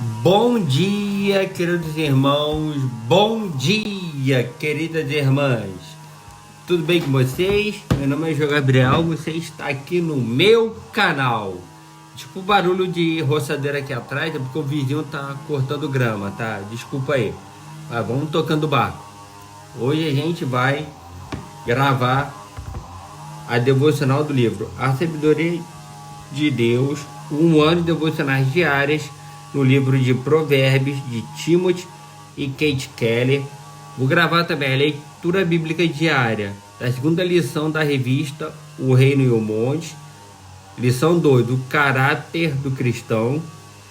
Bom dia, queridos irmãos. Bom dia, queridas irmãs. Tudo bem com vocês? Meu nome é João Gabriel. Você está aqui no meu canal. Tipo o barulho de roçadeira aqui atrás, é porque o vizinho tá cortando grama, tá? Desculpa aí. Mas vamos tocando o barco. Hoje a gente vai gravar a devocional do livro A Sabedoria de Deus, um ano de devocionais diárias no livro de Provérbios de Timothy e Kate Keller. Vou gravar também a leitura bíblica diária da segunda lição da revista O Reino e o Monte, lição 2, o caráter do cristão,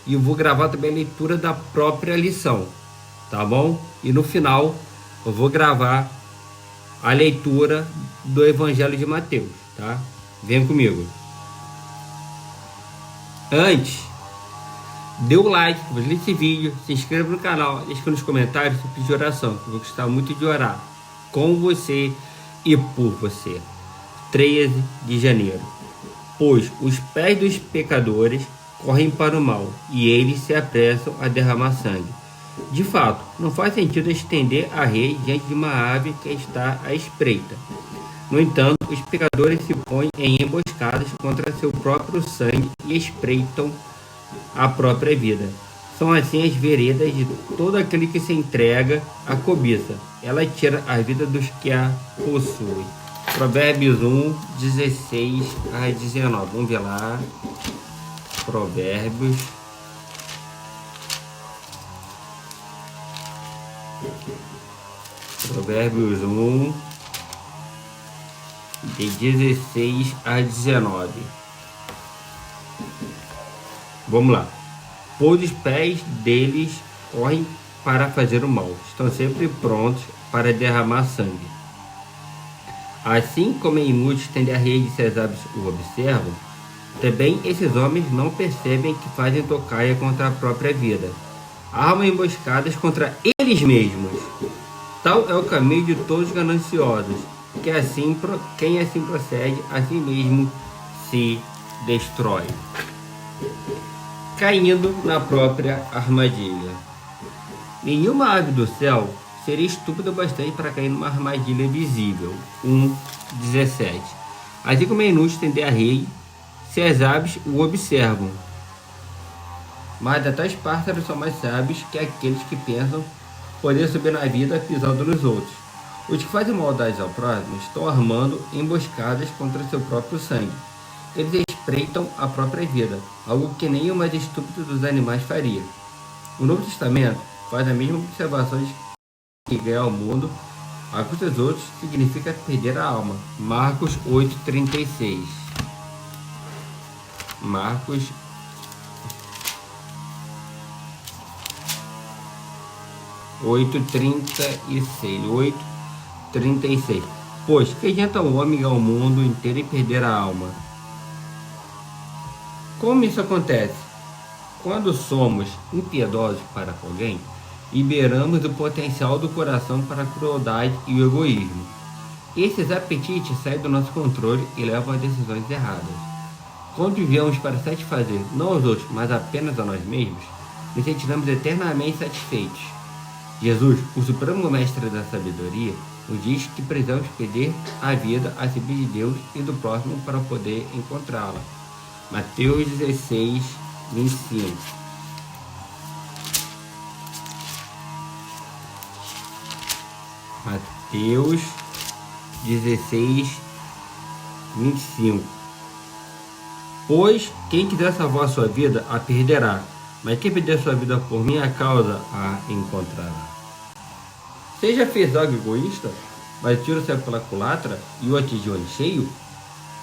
e eu vou gravar também a leitura da própria lição, tá bom? E no final eu vou gravar a leitura do Evangelho de Mateus, tá? Vem comigo. Antes, dê o like, compartilhe esse vídeo, se inscreva no canal, deixe nos comentários seu pedido de oração, que eu vou gostar muito de orar com você e por você. 13 de janeiro. Pois os pés dos pecadores correm para o mal, e eles se apressam a derramar sangue. De fato, não faz sentido estender a rede diante de uma ave que está à espreita. No entanto, os pecadores se põem em emboscadas contra seu próprio sangue e espreitam a própria vida. São assim as veredas de todo aquele que se entrega à cobiça. Ela tira a vida dos que a possuem. Provérbios 1, 16 a 19. Vamos ver lá. Provérbios. Provérbios 1, de 16 a 19. Vamos lá. Pois os pés deles correm para fazer o mal, estão sempre prontos para derramar sangue. Assim como é inútil estender a rede se as aves o observam, também esses homens não percebem que fazem tocaia contra a própria vida. Armam emboscadas contra eles mesmos. Tal é o caminho de todos os gananciosos, quem assim procede, a si mesmo se destrói, caindo na própria armadilha. Nenhuma ave do céu seria estúpida bastante para cair numa armadilha visível. 1:17. Assim como é inútil estender a rede se as aves o observam. Mas até os pássaros são mais sábios que aqueles que pensam poder subir na vida pisando nos outros. Os que fazem maldades ao próximo estão armando emboscadas contra seu próprio sangue. Eles espreitam a própria vida, algo que nem o mais estúpido dos animais faria. O Novo Testamento faz a mesma observação de que ganhar o mundo a custa dos outros significa perder a alma. Marcos 8:36. Marcos 8:36. 8:36. Pois que adianta o homem ganhar o mundo inteiro e perder a alma? Como isso acontece? Quando somos impiedosos para com alguém, liberamos o potencial do coração para a crueldade e o egoísmo. Esses apetites saem do nosso controle e levam a decisões erradas. Quando vivemos para satisfazer não aos outros, mas apenas a nós mesmos, nos sentiremos eternamente satisfeitos. Jesus, o supremo mestre da sabedoria, nos diz que precisamos perder a vida a serviço de Deus e do próximo para poder encontrá-la. Mateus 16:25. Mateus 16:25. Pois quem quiser salvar a sua vida, a perderá. Mas quem perder sua vida por minha causa, a encontrará. Você já fez algo egoísta, mas tira o céu pela culatra e o atingiu em cheio?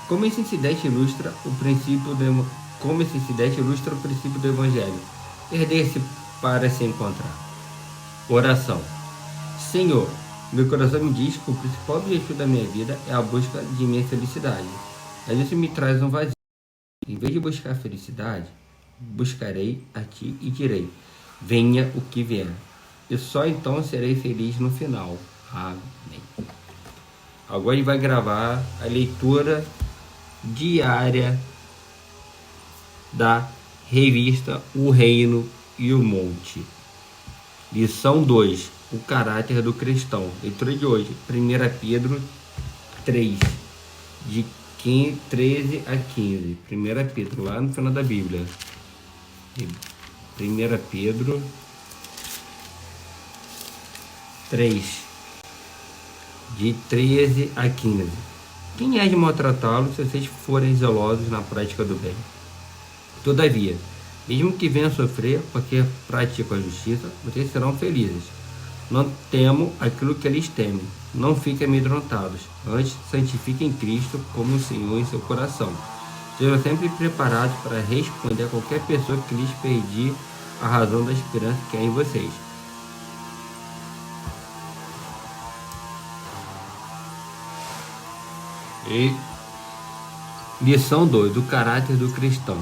Como esse incidente ilustra o princípio do Evangelho? Perder-se para se encontrar. Oração. Senhor, meu coração me diz que o principal objetivo da minha vida é a busca de minha felicidade. Mas isso me traz um vazio. Em vez de buscar a felicidade, buscarei a ti e direi: venha o que vier. E só então serei feliz no final. Amém. Agora ele vai gravar a leitura diária da revista O Reino e o monte. Lição 2. O caráter do cristão. Leitura de hoje. 1 Pedro 3, de 13 a 15. 1 Pedro, lá no final da Bíblia. 1 Pedro 3, de 13 a 15. Quem é de maltratá-los se vocês forem zelosos na prática do bem? Todavia, mesmo que venham sofrer porque praticam a justiça, vocês serão felizes. Não temam aquilo que eles temem. Não fiquem amedrontados. Antes, santifiquem Cristo como o Senhor em seu coração. Sejam sempre preparados para responder a qualquer pessoa que lhes pedir a razão da esperança que há em vocês. E lição 2. O caráter do cristão.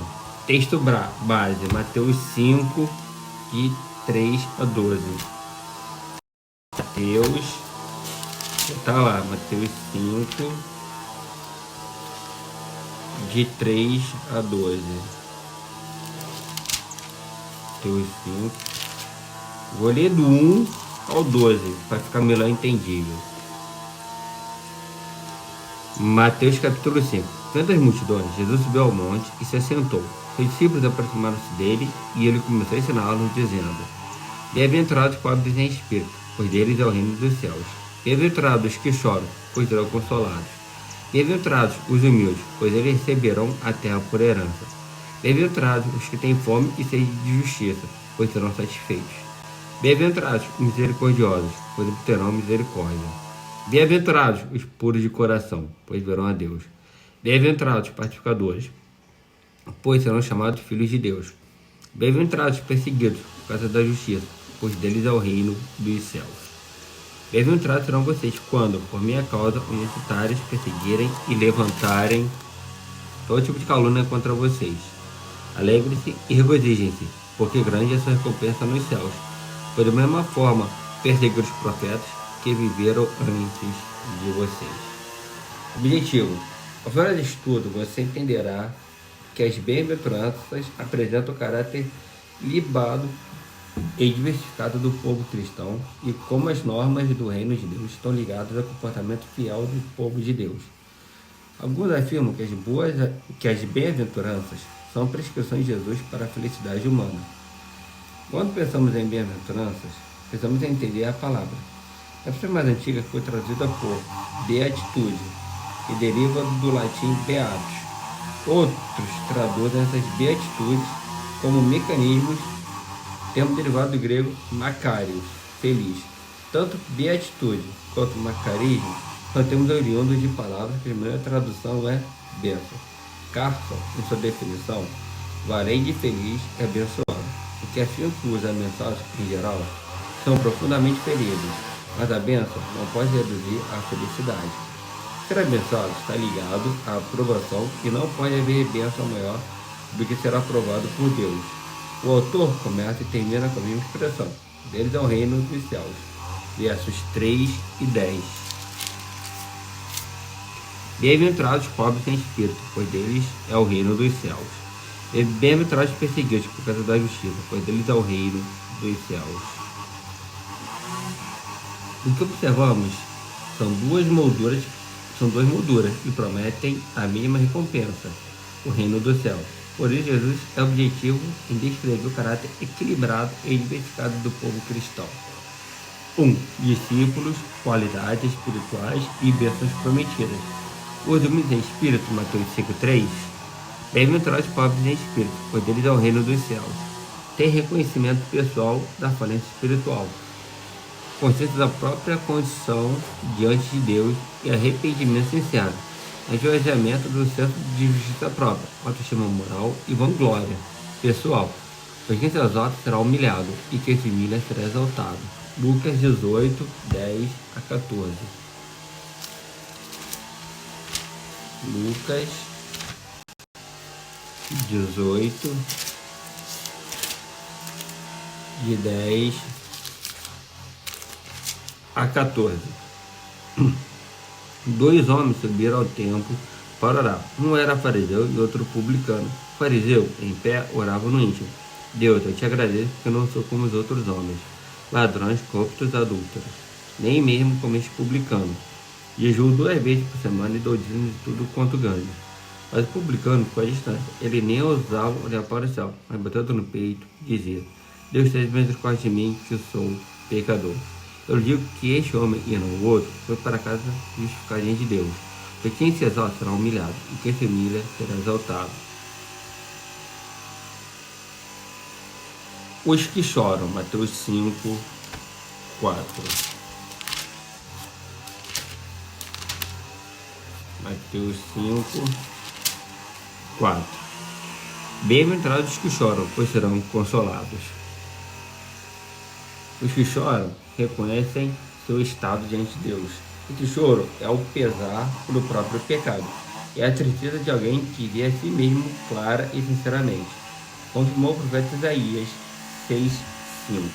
Texto base, Mateus 5, de 3 a 12. Mateus, tá lá, Mateus 5, de 3 a 12. Mateus 5. Vou ler do 1 ao 12, para ficar melhor entendível. Mateus capítulo 5. Vendo as multidões, Jesus subiu ao monte e se assentou. Os discípulos aproximaram-se dele e ele começou a ensiná-los, dizendo: Bem-aventurados os pobres em espírito, pois deles é o reino dos céus. Bem-aventurados os que choram, pois serão consolados. Bem-aventurados os humildes, pois eles receberão a terra por herança. Bem-aventurados os que têm fome e sede de justiça, pois serão satisfeitos. Bem-aventurados os misericordiosos, pois obterão misericórdia. Bem-aventurados os puros de coração, pois verão a Deus. Bem-aventurados os pacificadores, pois serão chamados filhos de Deus. Bem-aventurados os perseguidos por causa da justiça, pois deles é o reino dos céus. Bem-aventurados serão vocês quando, por minha causa, os necessitários perseguirem e levantarem todo tipo de calúnia contra vocês. Alegre-se e regozijem-se, porque grande é a sua recompensa nos céus. Pois da mesma forma perseguiram os profetas que viveram antes de vocês. Objetivo: ao final desse estudo, você entenderá que as bem-aventuranças apresentam o caráter libado e diversificado do povo cristão e como as normas do reino de Deus estão ligadas ao comportamento fiel do povo de Deus. Alguns afirmam que as bem-aventuranças são prescrições de Jesus para a felicidade humana. Quando pensamos em bem-aventuranças, precisamos entender a palavra. A expressão mais antiga foi traduzida por beatitude, que deriva do latim beatus. Outros traduzem essas beatitudes como mecanismos, termo derivado do grego makarios, feliz. Tanto beatitude quanto macarismo são termos oriundos de palavras que a primeira tradução é bênção. Carson, em sua definição, o além de feliz é abençoado. O que afirma que os abençoados, em geral, são profundamente felizes, mas a bênção não pode reduzir à felicidade. Ser abençoado está ligado à aprovação e não pode haver bênção maior do que ser aprovado por Deus. O autor começa e termina com a mesma expressão: deles é o reino dos céus. Versos 3 e 10. Bem-aventurados os pobres em espírito, pois deles é o reino dos céus. E bem-aventurados os perseguidos por causa da justiça, pois deles é o reino dos céus. O que observamos são duas molduras e prometem a mesma recompensa, o reino do céu. Por isso, Jesus é objetivo em descrever o caráter equilibrado e diversificado do povo cristão. 1. Discípulos, qualidades espirituais e bênçãos prometidas. Os humildes em espírito, Mateus 5,3. Bem-aventurados os pobres em espírito, pois deles é o reino dos céus. Tem reconhecimento pessoal da falência espiritual, consciência da própria condição diante de Deus e arrependimento sincero, esvaziamento do senso de justiça própria, autoestima moral e vanglória pessoal. Pois quem se exalta será humilhado, e quem se humilha será exaltado. Lucas 18, 10 a 14. Lucas 18, de 10 a 14. Dois homens subiram ao templo para orar. Um era fariseu e outro publicano. O fariseu, em pé, orava no íntimo: Deus, eu te agradeço porque eu não sou como os outros homens, ladrões, corruptos, adúlteros, nem mesmo como este publicano. Jejuo 2 vezes por semana e dou dízimo de tudo quanto ganho. Mas o publicano ficou à distância. Ele nem ousava olhar para o céu, mas botando no peito, dizia: Deus tenha misericórdia de mim, que sou pecador. Eu digo que este homem e não o outro foi para casa justificar diante de Deus. Porque quem se exalta será humilhado, e quem se humilha será exaltado. Os que choram, Mateus 5, 4. Mateus 5, 4. Bem-aventurados os que choram, pois serão consolados. Os que choram reconhecem seu estado diante de Deus. Esse choro é o pesar pelo próprio pecado. É a tristeza de alguém que vê a si mesmo clara e sinceramente. Confirmou o profeta Isaías 6:5.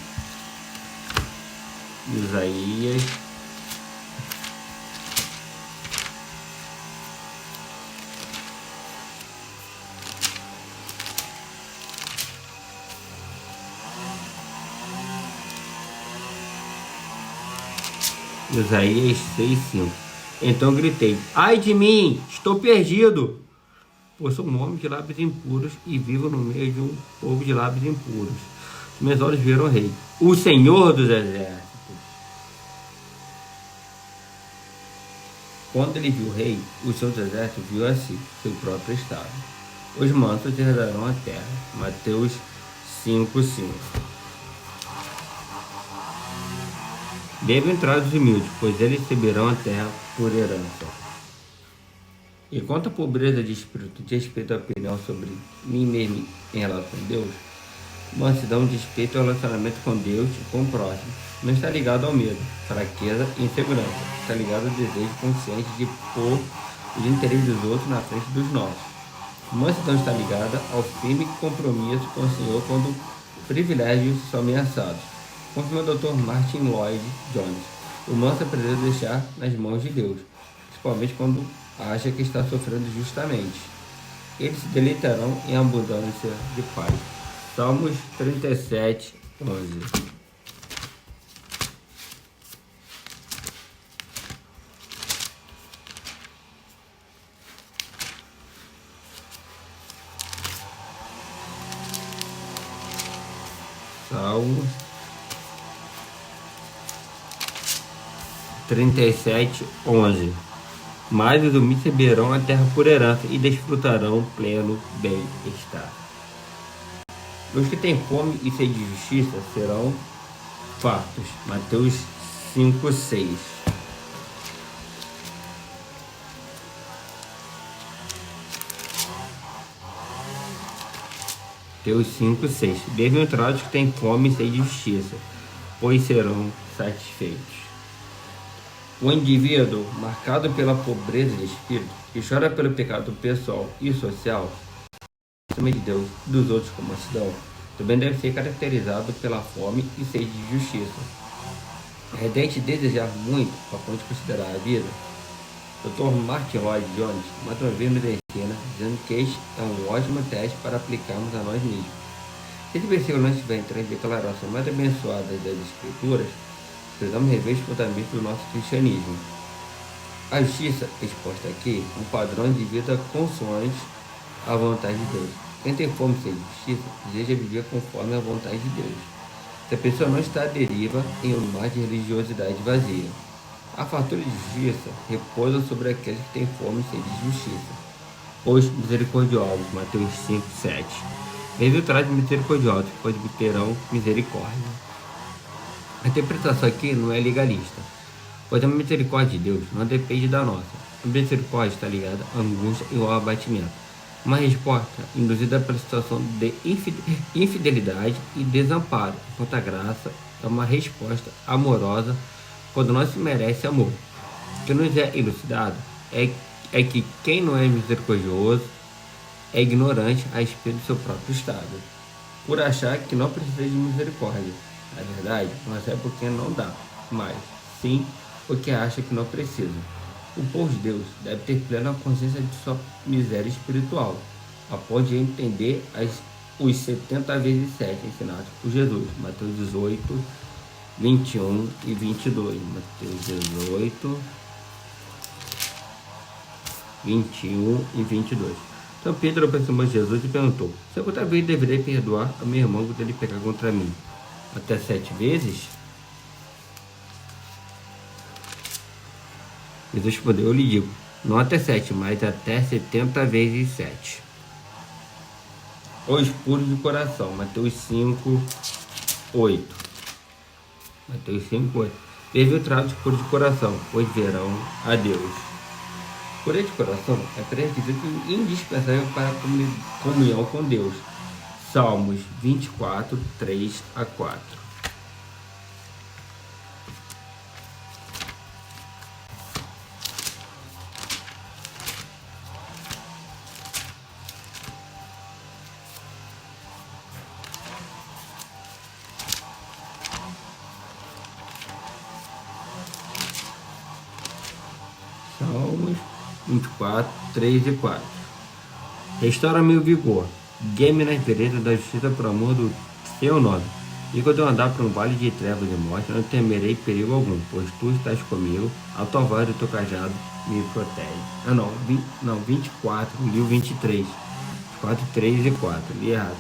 Isaías 6:5. Então gritei: Ai de mim, estou perdido, pois sou um homem de lábios impuros e vivo no meio de um povo de lábios impuros. Meus olhos viram o rei, o Senhor dos exércitos. Quando ele viu o rei, o seu exército viu a si, seu próprio estado. Os mansos herdarão a terra. Mateus 5:5. Bem-aventurados os humildes, pois eles receberão a terra por herança. E quanto à pobreza de espírito, de respeito à opinião sobre mim mesmo em relação a Deus, mansidão de respeito ao relacionamento com Deus e com o próximo, não está ligado ao medo, fraqueza e insegurança, está ligado ao desejo consciente de pôr os interesses dos outros na frente dos nossos. Mansidão está ligada ao firme compromisso com o Senhor quando privilégios são ameaçados. Confirma o Dr. Martin Lloyd Jones. O manso é preciso deixar nas mãos de Deus, principalmente quando acha que está sofrendo justamente. Eles se deleitarão em abundância de paz. Salmos 37:11. Salmos 37:11. Mas os humildes receberão a terra por herança e desfrutarão pleno bem-estar. Os que têm fome e sede de justiça serão fartos. Mateus 5:6. Mateus 5:6. Bem-aventurados que têm fome e sede de justiça, pois serão satisfeitos. O indivíduo marcado pela pobreza de espírito, que chora pelo pecado pessoal e social, de Deus e dos outros com mansidão, também deve ser caracterizado pela fome e sede de justiça. É de desejar muito a ponto de considerar a vida. Dr. Martin Lloyd Jones, mais uma vez, nos ensina, dizendo que este é um ótimo teste para aplicarmos a nós mesmos. Se esse versículo não estiver entre as declarações mais abençoadas das Escrituras, precisamos rever os fundamentos do nosso cristianismo. A justiça exposta aqui, um padrão de vida consoante à vontade de Deus. Quem tem fome de justiça, deseja viver conforme a vontade de Deus. Se a pessoa não está à deriva em um mar de religiosidade vazia. A fartura de justiça repousa sobre aqueles que têm fome e sede de justiça. Os misericordiosos, Mateus 5:7. Eles traz misericordiosos, pois obterão misericórdia. A interpretação aqui não é legalista, pois a misericórdia de Deus não depende da nossa. A misericórdia está ligada à angústia e ao abatimento. Uma resposta induzida pela situação de infidelidade e desamparo, enquanto a graça é uma resposta amorosa quando não se merece amor. O que nos é elucidado é que quem não é misericordioso é ignorante a respeito do seu próprio estado, por achar que não precisa de misericórdia. Na verdade, não é porque não dá, mas sim porque acha que não precisa. O povo de Deus deve ter plena consciência de sua miséria espiritual, a ponto de entender as os 70 vezes 7 ensinados por Jesus. Mateus 18, 21 e 22. Mateus 18, 21 e 22. Então Pedro aproximou de Jesus e perguntou: se outra vez deverei perdoar a meu irmão quando ele pecar contra mim? Até 7 vezes? Jesus respondeu: eu lhe digo, não até 7, mas até 70 vezes 7. Os puros de coração. Mateus 5, 8. Mateus 5, 8. Bem-aventurados os puros de coração, pois verão a Deus. Pureza de coração é pré-requisito indispensável para a comunhão com Deus. Salmos 24, 3 a 4. Salmos 24, 3 e 4. Restaura-me o vigor, guia-me nas veredas da justiça por amor do teu nome. E quando eu andar por um vale de trevas e morte, não temerei perigo algum, pois tu estás comigo, a tua voz e o teu cajado me protege. 24, li o 23. 4, 3 e 4, li errado.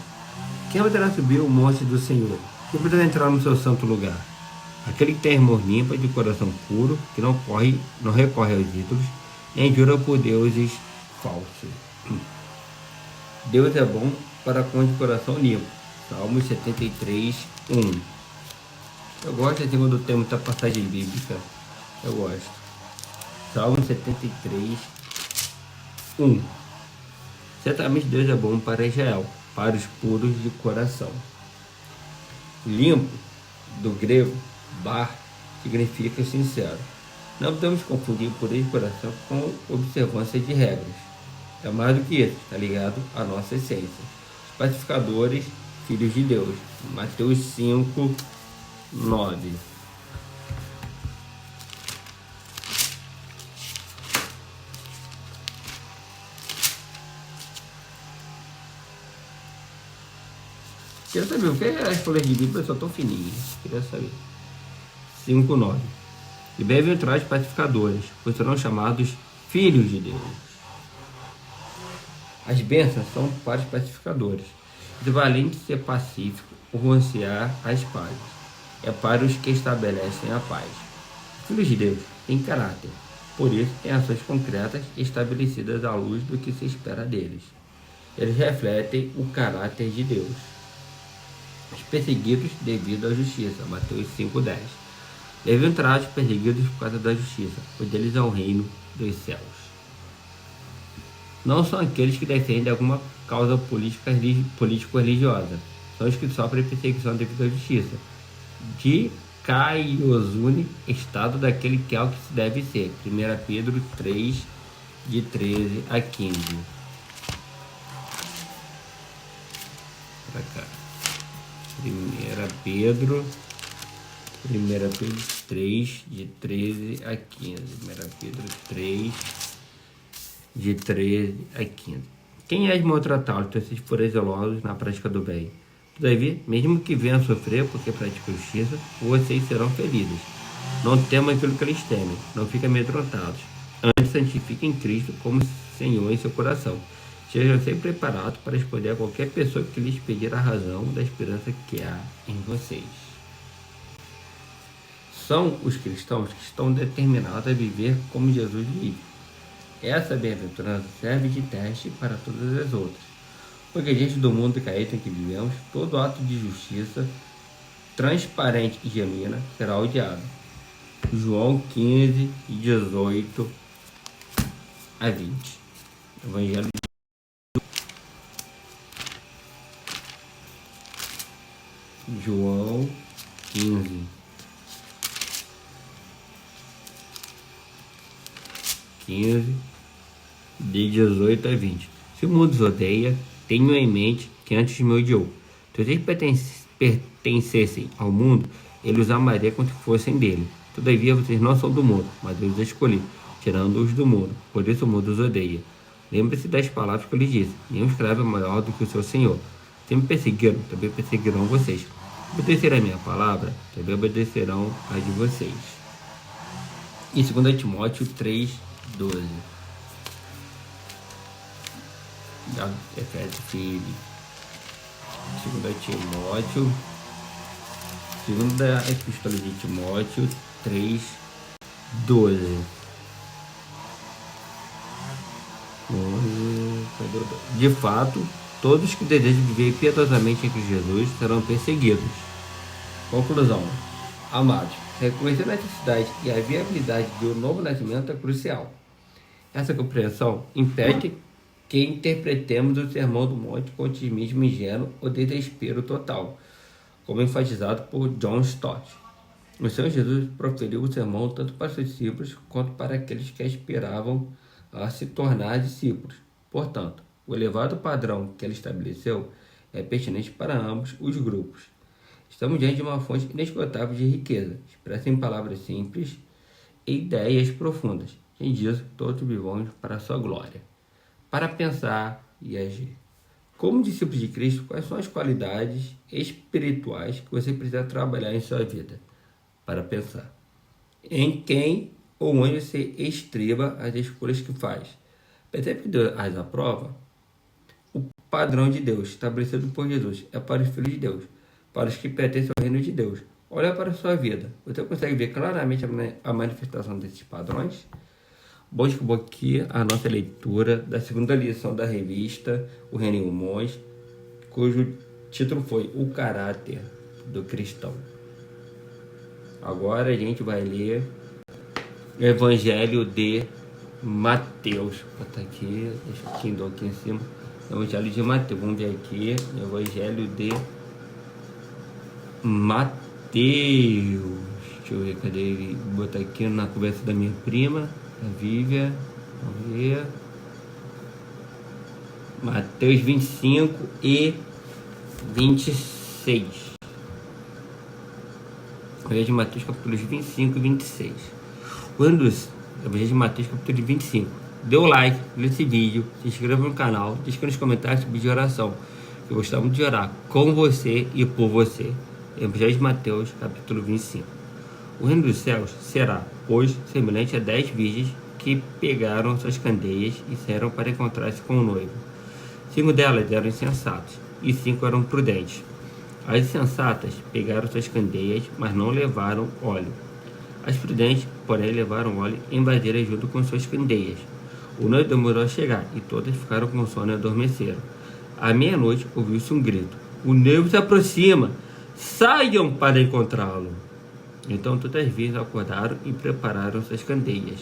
Quem poderá subir o monte do Senhor? Quem poderá entrar no seu santo lugar? Aquele que tem mãos limpas, de coração puro, que não recorre aos ídolos, nem jura por deuses falsos. Deus é bom para com de coração limpo. Salmos 73, 1. Eu gosto assim quando tem muita passagem bíblica. Eu gosto. Salmos 73, 1. Certamente Deus é bom para Israel, para os puros de coração. Limpo, do grego, bar, significa sincero. Não podemos confundir pureza de coração com observância de regras. É mais do que isso, está ligado à nossa essência. Os pacificadores, filhos de Deus. Mateus 5, 9. Queria saber o que é as folhas de Bíblia, só tão fininhas. Queria saber. 5, 9. E bem-aventurados os pacificadores, pois serão chamados filhos de Deus. As bênçãos são para os pacificadores. De valente ser pacífico, ronciar as pazes. É para os que estabelecem a paz. Filhos de Deus têm caráter, por isso têm ações concretas estabelecidas à luz do que se espera deles. Eles refletem o caráter de Deus. Os perseguidos devido à justiça. Mateus 5:10. Bem-aventurados os perseguidos por causa da justiça, pois deles é o reino dos céus. Não são aqueles que defendem alguma causa político-religiosa, são os que sofrem perseguição devido à justiça. De Kaiosune, estado daquele que é o que se deve ser. 1 Pedro 3, de 13 a 15. Pra cá. 1 Pedro 3, de 13 a 15. 1 Pedro 3, de 13 a 15. Quem é de maltratá-los, então esses forem zelosos na prática do bem? Todavia, mesmo que venham a sofrer porque praticam justiça, vocês serão felizes. Não temam aquilo que eles temem, não fiquem amedrontados. Antes, santifiquem Cristo como Senhor em seu coração. Sejam sempre preparados para responder a qualquer pessoa que lhes pedir a razão da esperança que há em vocês. São os cristãos que estão determinados a viver como Jesus vive. Essa bem-aventurança serve de teste para todas as outras, porque diante do mundo caído em que vivemos, todo ato de justiça, transparente e genuína, será odiado. João 15, 18 a 20. Evangelho de João 15, 15, de 18 a 20. Se o mundo os odeia, tenham em mente que antes me odiou. Se vocês pertencessem ao mundo, ele os amaria como se fossem dele. Todavia, vocês não são do mundo, mas eu os escolhi, tirando-os do mundo. Por isso o mundo os odeia. Lembre-se das palavras que eu lhes disse: nenhum escravo é maior do que o seu senhor. Se me perseguiram, também perseguirão vocês. Obedecerem a minha palavra, também obedecerão a de vocês. Em 2 Timóteo 3:12. Efésios, filho. 2 Timóteo. Segunda Epístola de Timóteo 3:12. De fato, todos que desejam viver piedosamente em Cristo Jesus serão perseguidos. Conclusão. Amados, reconhecer a necessidade e a viabilidade de um novo nascimento é crucial. Essa compreensão impede que interpretemos o Sermão do Monte com otimismo ingênuo ou desespero total, como enfatizado por John Stott. O Senhor Jesus proferiu o sermão tanto para os discípulos quanto para aqueles que aspiravam a se tornar discípulos. Portanto, o elevado padrão que ele estabeleceu é pertinente para ambos os grupos. Estamos diante de uma fonte inesgotável de riqueza, expressa em palavras simples e ideias profundas. Em disso, todos vivamos para a sua glória. Para pensar e agir. Como discípulo de Cristo, quais são as qualidades espirituais que você precisa trabalhar em sua vida? Para pensar. Em quem ou onde você estriba as escolhas que faz. Percebe que Deus as aprova? O padrão de Deus, estabelecido por Jesus, é para os filhos de Deus, para os que pertencem ao reino de Deus. Olha para a sua vida. Você consegue ver claramente a manifestação desses padrões? Busque aqui a nossa leitura da segunda lição da revista O Reino em Humões, cujo título foi O Caráter do Cristão. Agora a gente vai ler o Evangelho de Mateus. Vou botar aqui, deixa o Kindle aqui em cima. Evangelho de Mateus. Vamos ver aqui. Evangelho de Mateus. Deixa eu ver, cadê ele? Vou botar aqui na conversa da minha prima, a Vívia. Vamos ver. Mateus 25 e 26. Evangelho de Mateus, capítulos 25 e 26. Quando Evangelho de Mateus, capítulo 25. Dê o like nesse vídeo, se inscreva no canal, deixe nos comentários sobre de oração. Eu gostava de orar com você e por você. Evangelho de Mateus, capítulo 25. O reino dos céus será, pois, semelhante a 10 virgens que pegaram suas candeias e saíram para encontrar-se com o noivo. 5 delas eram insensatas e 5 eram prudentes. As insensatas pegaram suas candeias, mas não levaram óleo. As prudentes, porém, levaram óleo em vasilhas junto com suas candeias. O noivo demorou a chegar, e todas ficaram com sono e adormeceram. À meia-noite, ouviu-se um grito. O noivo se aproxima! Saiam para encontrá-lo! Então todas as virgens acordaram e prepararam suas candeias.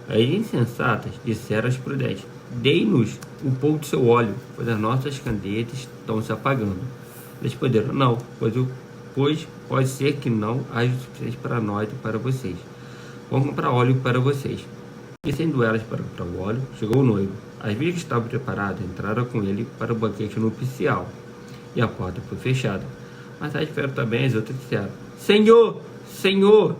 As insensatas disseram às prudentes: Dei-nos um pouco do seu óleo, pois as nossas candeias estão se apagando. Responderam: Não, pois pode ser que não haja o suficiente para nós e para vocês. Vamos comprar óleo para vocês. E sendo elas para comprar o óleo, chegou o noivo. As virgens que estavam preparadas entraram com ele para o banquete nupcial, e a porta foi fechada. Mas as vieram também as outras disseram: Senhor, Senhor,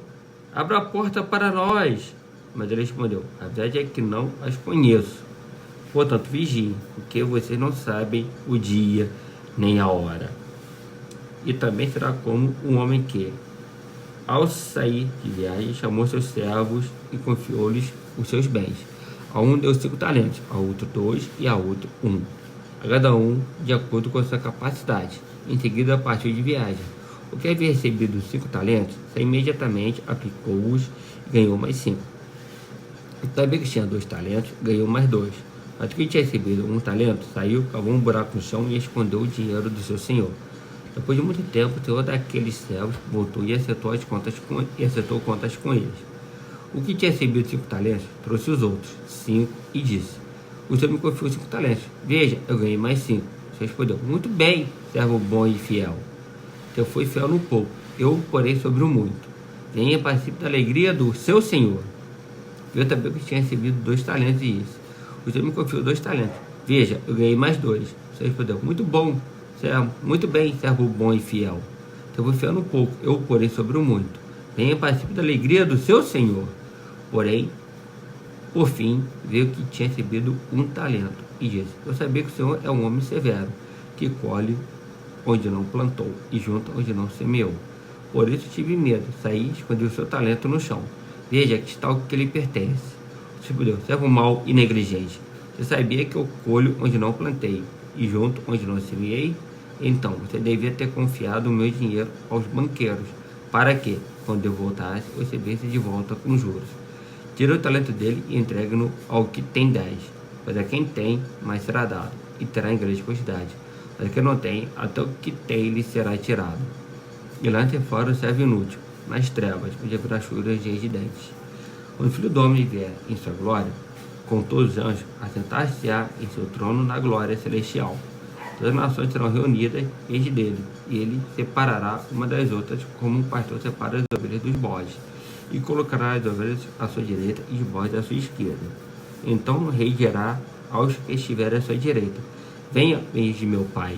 abra a porta para nós. Mas ele respondeu: A verdade é que não as conheço. Portanto, vigiem, porque vocês não sabem o dia nem a hora. E também será como um homem que, ao sair de viagem, chamou seus servos e confiou-lhes os seus bens. A um deu 5 talentos, a outro 2 e a outro 1. A cada um de acordo com a sua capacidade. Em seguida partiu de viagem. O que havia recebido 5 talentos, imediatamente aplicou-os e ganhou mais 5. O também que tinha 2 talentos, ganhou mais 2. Mas o que tinha recebido 1 talento, saiu, cavou um buraco no chão e escondeu o dinheiro do seu senhor. Depois de muito tempo, o senhor daqueles servos voltou e acertou contas com eles. O que tinha recebido 5 talentos, trouxe os outros 5 e disse: O senhor me confiou 5 talentos. Veja, eu ganhei mais 5. O senhor respondeu: Muito bem, servo bom e fiel. Você foi fiel no pouco, eu o porei sobre o muito. Venha e participe da alegria do seu senhor. Eu também tinha recebido 2 talentos e disse: O senhor me confiou 2 talentos. Veja, eu ganhei mais 2. O senhor respondeu: Muito bom, servo, muito bem, servo bom e fiel. Você foi fiel no pouco, eu o porei sobre o muito. Venha e participe da alegria do seu senhor. Porém, por fim, veio que tinha recebido 1 talento e disse: Eu sabia que o senhor é um homem severo, que colhe onde não plantou e junta onde não semeou. Por isso tive medo, saí e escondi o seu talento no chão. Veja que está o que lhe pertence. Tipo Deus, servo mau e negligente. Você sabia que eu colho onde não plantei e junto onde não semeei? Então você devia ter confiado o meu dinheiro aos banqueiros, para que, quando eu voltasse, eu recebesse de volta com juros. Tira o talento dele e entregue-no ao que tem 10. Pois a quem tem, mais será dado, e terá em grande quantidade. Mas a quem não tem, até o que tem lhe será tirado. E lance fora o servo inútil, nas trevas, onde haverá choro e ranger de dentes. Quando o Filho do Homem vier em sua glória, com todos os anjos, assentar-se-á em seu trono na glória celestial. Todas as nações serão reunidas diante dele, e ele separará uma das outras, como um pastor separa as ovelhas dos bodes, e colocará as ovelhas à sua direita e os bodes à sua esquerda. Então o rei dirá aos que estiverem à sua direita: venha, filhos de meu pai,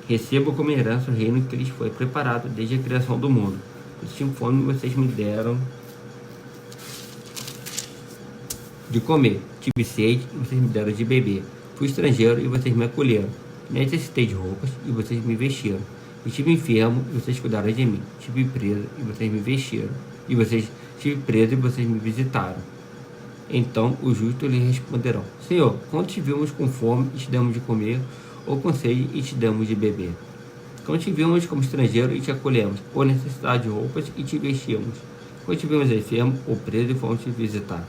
recebo como herança o reino que lhes foi preparado desde a criação do mundo. Eu tinha fome e vocês me deram de comer, tive sede e vocês me deram de beber, fui estrangeiro e vocês me acolheram, necessitei de roupas e vocês me vestiram, estive enfermo e vocês cuidaram de mim, estive preso e vocês me vestiram, estive preso e vocês me visitaram. Então os justos lhe responderão: Senhor, quando te vimos com fome e te damos de comer, ou com sede e te damos de beber? Quando te vimos como estrangeiro e te acolhemos, ou necessidade de roupas e te vestimos? Quando te vimos enfermo ou preso e fomos te visitar?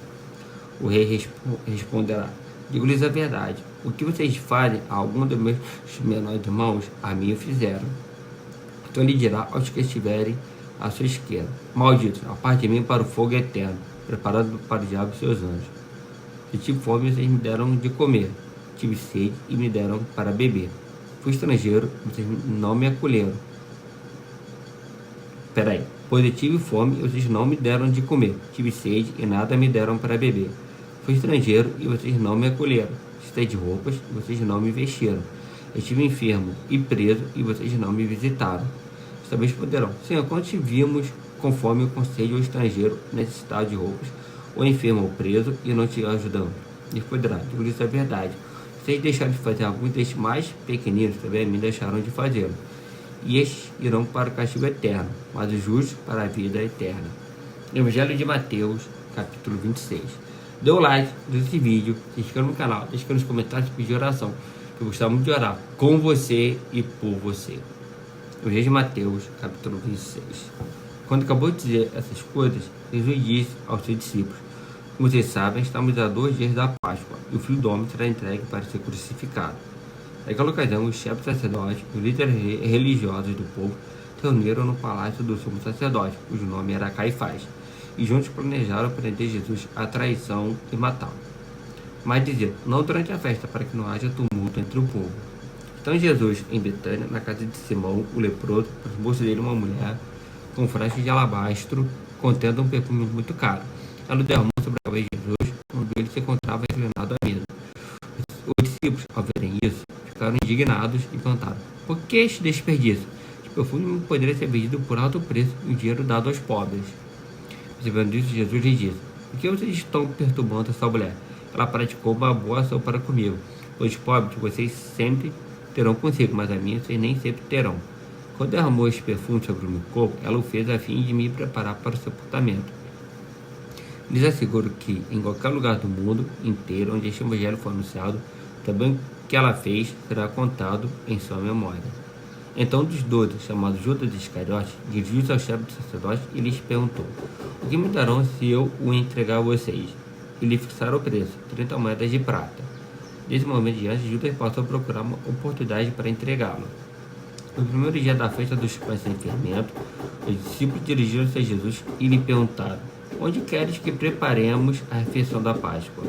O rei responderá: digo-lhes a verdade, o que vocês fazem a algum dos meus menores irmãos, a mim o fizeram. Então lhe dirá aos que estiverem à sua esquerda: malditos, aparte de mim para o fogo eterno, preparado para o diabo e seus anjos. Se tive fome, vocês me deram de comer, tive sede e me deram para beber. Fui estrangeiro, vocês não me acolheram. Pois eu tive fome e vocês não me deram de comer, tive sede e nada me deram para beber. Fui estrangeiro e vocês não me acolheram, necessitei de roupas e vocês não me vestiram. Eu estive enfermo e preso e vocês não me visitaram. Vocês também responderão: Senhor, quando te vimos com fome ou com sede, ou estrangeiro, necessitado de roupas, ou enfermo ou preso, e não te ajudamos? Responderá: digo-lhes a verdade, vocês deixaram de fazer alguns destes mais pequeninos, também a mim deixaram de fazê-lo. E estes irão para o castigo eterno, mas os justos para a vida eterna. Evangelho de Mateus, capítulo 26. Dê o like nesse vídeo, se inscreva no canal, deixe nos comentários e pedir oração. Eu gostava muito de orar com você e por você. Evangelho de Mateus, capítulo 26. Quando acabou de dizer essas coisas, Jesus disse aos seus discípulos: como vocês sabem, estamos a 2 dias da Páscoa, e o Filho do Homem será entregue para ser crucificado. Naquela ocasião, os chefes sacerdotes e os líderes religiosos do povo se reuniram no palácio do sumo sacerdote, cujo nome era Caifás, e juntos planejaram prender Jesus à traição e matá-lo. Mas diziam: não durante a festa, para que não haja tumulto entre o povo. Então Jesus, em Betânia, na casa de Simão, o leproso, aproximou-se dele uma mulher com um frasco de alabastro contendo um perfume muito caro. Ela o derramou sobre a cabeça de Jesus, quando ele se encontrava inclinado à mesa. Os discípulos, ao verem isso, ficaram indignados e perguntaram: por que este desperdício? Este perfume poderia ser vendido por alto preço e o dinheiro dado aos pobres. Percebendo isso, Jesus lhes disse: por que vocês estão perturbando essa mulher? Ela praticou uma boa ação para comigo. Os pobres vocês sempre terão consigo, mas a minha vocês nem sempre terão. Quando derramou este perfume sobre o meu corpo, ela o fez a fim de me preparar para o sepultamento. Lhes asseguro que, em qualquer lugar do mundo inteiro onde este evangelho for anunciado, também o que ela fez será contado em sua memória. Então, dos 12, chamado Judas Iscariote, dirigiu-se ao chefe dos sacerdotes e lhes perguntou: o que me darão se eu o entregar a vocês? E lhe fixaram o preço, 30 moedas de prata. Desse momento diante, Judas passou a procurar uma oportunidade para entregá-lo. No primeiro dia da festa dos pães sem fermento, os discípulos dirigiram-se a Jesus e lhe perguntaram: onde queres que preparemos a refeição da Páscoa?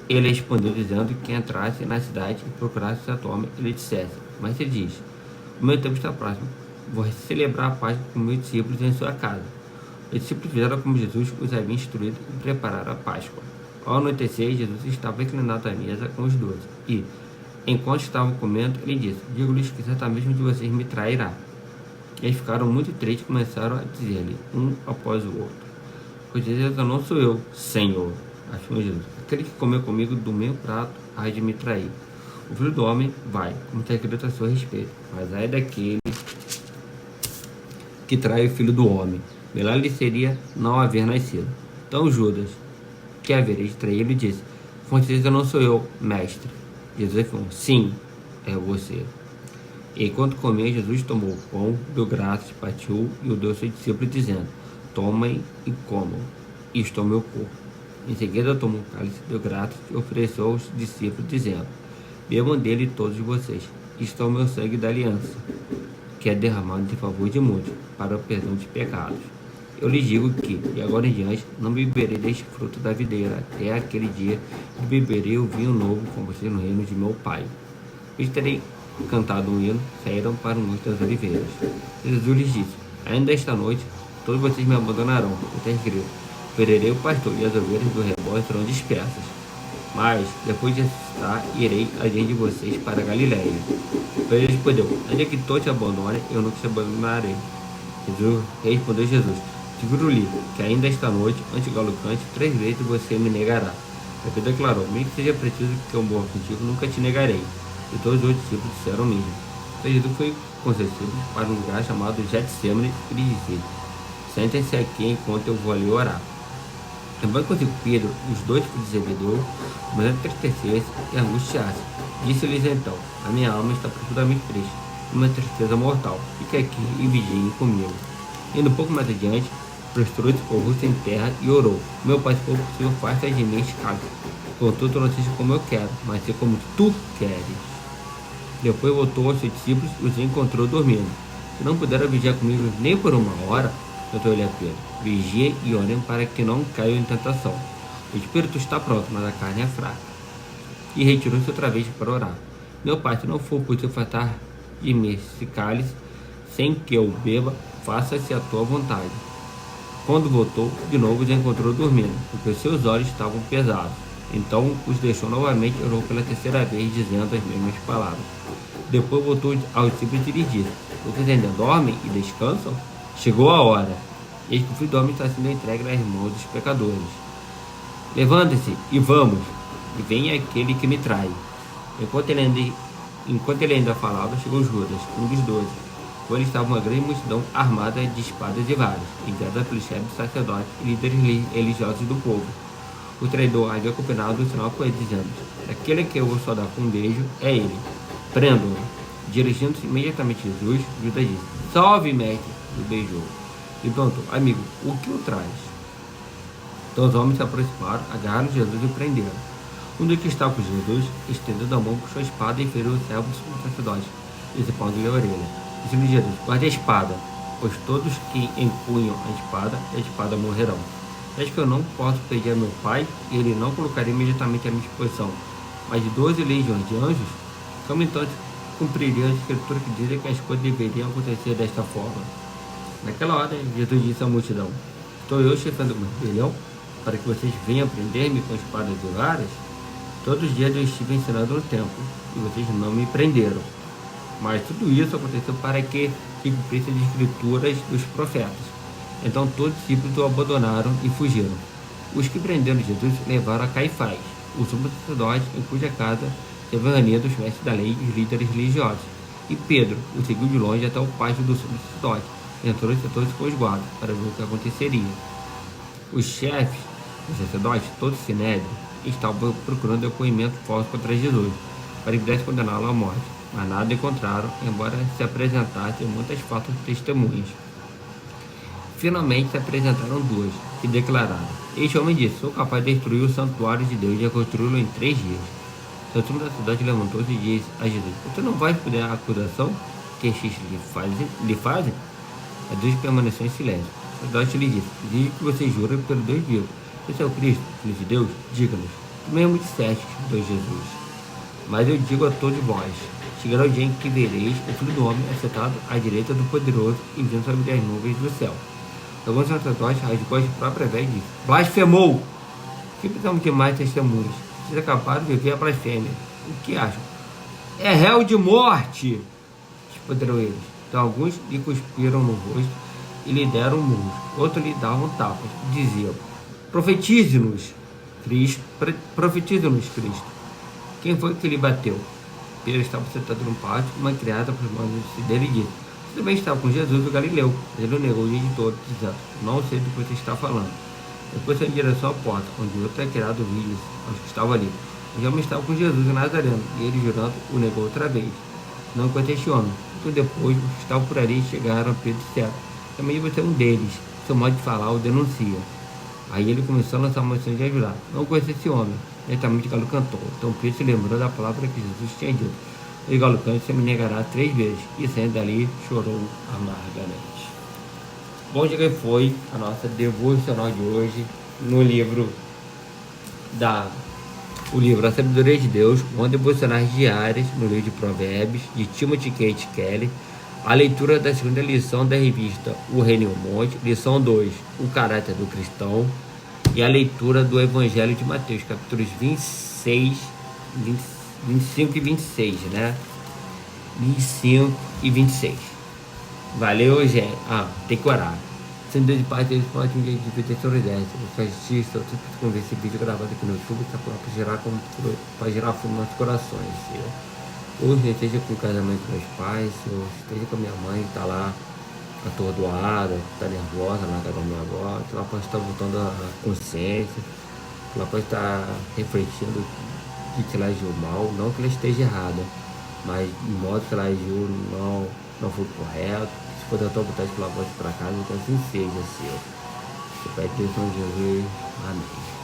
Ele respondeu dizendo que entrasse na cidade e procurasse certo homem e lhe dissesse: mas ele diz: o meu tempo está próximo, vou celebrar a Páscoa com meus discípulos em sua casa. Os discípulos fizeram como Jesus os havia instruído em preparar a Páscoa. Ao anoitecer, Jesus estava inclinado à mesa com os 12 e, enquanto estavam comendo, ele disse: digo-lhes que certamente um de vocês me trairá. Eles ficaram muito tristes e começaram a dizer-lhe, um após o outro: com certeza não sou eu, Senhor. Afirmou Jesus: aquele que comeu comigo do meu prato há de me trair. O Filho do Homem vai, como está escrito a seu respeito. Mas ai daquele que trai o Filho do Homem. Melhor lhe seria não haver nascido. Então Judas, que haveria de traí-lo, disse: com certeza não sou eu, mestre. Jesus falou: sim, é você. E enquanto comia, Jesus tomou o pão, deu graças, partiu e o deu aos seus discípulos, dizendo: tomem e comam, isto é o meu corpo. Em seguida tomou o cálice, deu graças e ofereceu aos discípulos, dizendo: bebam dele todos vocês, isto é o meu sangue da aliança, que é derramado em favor de muitos, para o perdão de pecados. Eu lhes digo que, de agora em diante, não beberei deste fruto da videira, até aquele dia que beberei o vinho novo com vocês no reino de meu Pai. Eu terei cantado um hino, saíram para o monte das oliveiras. Jesus lhes disse: ainda esta noite, todos vocês me abandonarão. Está escrito: ferirei o pastor e as ovelhas do rebanho serão dispersas. Mas, depois de ressuscitar, irei adiante de vocês para a Galiléia. Pedro respondeu: ainda que todos te abandonem, eu nunca te abandonarei. Respondeu Jesus: seguro-lhe que ainda esta noite, antes do galo cante, 3 vezes você me negará. Pedro declarou: nem que seja preciso que eu morra contigo, nunca te negarei. E todos os discípulos disseram o mesmo. Então Jesus foi com seus discípulos para um lugar chamado Getsemane e lhes disse: sentem-se aqui enquanto eu vou ali orar. Também consigo Pedro, os 2 filhos de Zebedeu, mas entristecer-se e angustiar-se. Disse-lhes então: a minha alma está profundamente triste, uma tristeza mortal. Fique aqui e vigiem comigo. Indo um pouco mais adiante, prostrou-se com o rosto em terra e orou: meu Pai, se for possível, afasta de mim este cálice. Contudo, não seja como eu quero, mas seja como tu queres. Depois voltou aos seus discípulos e os encontrou dormindo. Se não puderam vigiar comigo nem por 1 hora, doutor Pedro, vigiem e orem para que não caiam em tentação. O espírito está pronto, mas a carne é fraca. E retirou-se outra vez para orar. Meu Pai, se não for possível afastar de mim esse cálice, sem que eu beba, faça-se a tua vontade. Quando voltou, de novo os encontrou dormindo, porque os seus olhos estavam pesados. Então os deixou novamente e orou pela 3ª vez, dizendo as mesmas palavras. Depois voltou aos discípulos e lhes disse: vocês ainda dormem e descansam? Chegou a hora. Eis que o Filho do Homem está sendo entregue nas mãos dos pecadores. Levante-se e vamos, e venha aquele que me trai. Enquanto ele ainda falava, chegou Judas, um dos 12. Com ele estava uma grande multidão armada de espadas e varas, enviada pelos chefes dos sacerdotes e líderes religiosos do povo. O traidor havia combinado o sinal com ele, dizendo: aquele que eu vou só dar com um beijo é ele. Prendam-no. Dirigindo-se imediatamente a Jesus, Judas disse: salve, mestre! E beijou. E perguntou: amigo, o que o traz? Então os homens se aproximaram, agarraram Jesus e o prenderam. Um dos que estava com Jesus, estendendo a mão, puxou a espada e feriu o servo do sacerdote, dissipando-lhe a orelha. Disse-lhe Jesus: guarde a espada, pois todos que empunham a espada morrerão. Acho que eu não posso pedir a meu Pai, e ele não colocaria imediatamente à minha disposição, mas de 12 legiões de anjos, como então cumpriria a escritura que dizem que as coisas deveriam acontecer desta forma. Naquela hora, Jesus disse à multidão: estou eu chefando uma rebelião, para que vocês venham prender-me com espadas e varas? Todos os dias eu estive ensinando no templo, e vocês não me prenderam. Mas tudo isso aconteceu para que se cumprisse as escrituras dos profetas. Então todos os discípulos o abandonaram e fugiram. Os que prenderam Jesus levaram a Caifás, o sumo sacerdote, em cuja casa se reuniam os mestres da lei e os líderes religiosos. E Pedro o seguiu de longe até o pátio do sumo sacerdote. Entrou e sentou-se com os guardas para ver o que aconteceria. Os chefes dos sacerdotes, todo o sinédrio, estavam procurando depoimento falso contra Jesus, para que pudesse condená-lo à morte. Mas nada encontraram, embora se apresentassem muitas falsas testemunhas. Finalmente se apresentaram 2, que declararam: este homem disse: sou capaz de destruir o santuário de Deus e reconstruí-lo em 3 dias. O sumo sacerdote levantou-se e disse a Jesus: você não vai responder à acusação que estes lhe fazem? Jesus permaneceu em silêncio. O sacerdote lhe disse: diga que você jura pelo Deus vivo. Você é o Cristo, Filho de Deus? Diga-nos. Tu mesmo disseste, Deus Jesus. Mas eu digo a todos vós: chegará o dia em que vereis o Filho do Homem assentado à direita do Poderoso e vindo sobre as nuvens do céu. Alguns sacerdotes rasgou as próprias vestes e disse: blasfemou! Que precisamos de mais testemunhas? Vocês é capaz de ver a blasfêmia. O que acham? É réu de morte! Responderam eles. Então alguns lhe cuspiram no rosto e lhe deram murros. Outros lhe davam tapas. Diziam: profetize-nos, Cristo. Profetize-nos, Cristo. Quem foi que lhe bateu? Pedro estava sentado no pátio, uma criada aproximando-se dele e disse: Você também estava com Jesus, o Galileu. Ele o negou o dia de todo, dizendo: Não sei do que você está falando. Depois saiu em direção à porta, onde outra criada ouviu aos que estavam ali: O homem estava com Jesus, o Nazareno. E ele, jurando, o negou outra vez. Não encontrei este homem. Então depois, os que estavam por ali chegaram a Pedro e disseram: Também você é um deles. Seu modo de falar o denuncia. Aí ele começou a lançar uma moção de ajudar. Não conheço esse homem. Lentamente Galo cantou. Então Pedro se lembrou da palavra que Jesus tinha dito: E Galo canta, você me negará 3 vezes. E saindo dali, chorou amargamente. Bom dia, que foi a nossa devocional de hoje no livro o livro A Sabedoria de Deus, com devocionais diárias no livro de Provérbios, de Timothy Keith Kelly, a leitura da segunda lição da revista O Reino e o Monte, lição 2, O Caráter do Cristão, e a leitura do Evangelho de Mateus, capítulos 25 e 26, né? 25 e 26. Valeu, gente. Tem que orar. Sendo Deus de paz, Deus pode um dia de proteção e ideia. Eu faço justiça, eu sempre com esse vídeo gravado aqui no YouTube, que é para gerar fundo nos nossos corações, Senhor. Hoje esteja com o casamento dos meus pais, Senhor. Esteja com a minha mãe, que está lá atordoada, que está nervosa na casa da minha avó, que ela pode estar voltando a consciência, que ela pode estar refletindo de que ela agiu mal, não que ela esteja errada, mas de modo que ela agiu não foi correto. Se for da tua vontade que ela volte para casa, então assim seja, Senhor. Eu peço em nome de Jesus. Amém.